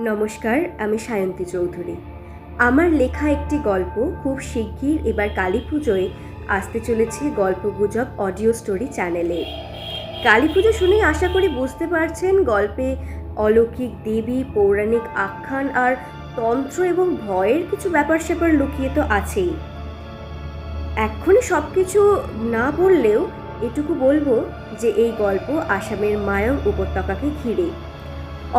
নমস্কার, আমি সায়ন্তী চৌধুরী। আমার লেখা একটি গল্প খুব শিগগির এবার কালী পুজোয় আসতে চলেছে গল্পগুজব অডিও স্টোরি চ্যানেলে। কালী পুজো শুনেই আশা করি বুঝতে পারছেন গল্পে অলৌকিক দেবী, পৌরাণিক আখ্যান আর তন্ত্র এবং ভয়ের কিছু ব্যাপার স্যাপার লুকিয়ে তো আছেই। এক্ষুনি সব কিছু না বললেও এটুকু বলবো যে এই গল্প আসামের মায়ং উপত্যকাকে ঘিরে।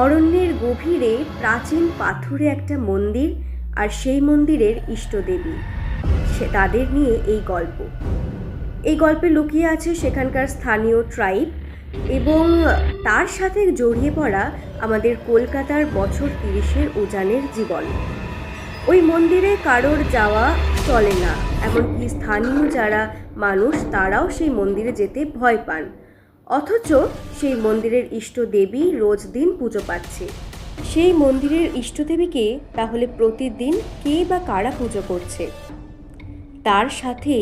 অরণ্যের গভীরে প্রাচীন পাথুরে একটা মন্দির, আর সেই মন্দিরের ইষ্টদেবী, তাদের নিয়ে এই গল্প। এই গল্পে লুকিয়ে আছে সেখানকার স্থানীয় ট্রাইব এবং তার সাথে জড়িয়ে পড়া আমাদের কলকাতার বছর 30-এর উজানের জীবন। ওই মন্দিরে কারোর যাওয়া চলে না, এমনকি স্থানীয় যারা মানুষ তারাও সেই মন্দিরে যেতে ভয় পান। অথচ সেই মন্দিরের ইষ্টদেবী রোজ দিন পুজো পাচ্ছে। সেই মন্দিরের ইষ্টদেবীকে তাহলে প্রতিদিন কে বা কারা পুজো করছে? তার সাথে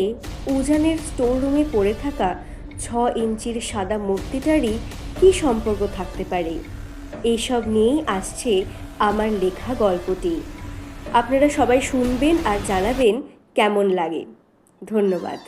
উজানের স্টোর রুমে পড়ে থাকা 6 ইঞ্চির সাদা মূর্তিটারই কী সম্পর্ক থাকতে পারে? এইসব নিয়েই আসছে আমার লেখা গল্পটি। আপনারা সবাই শুনবেন আর জানাবেন কেমন লাগে। ধন্যবাদ।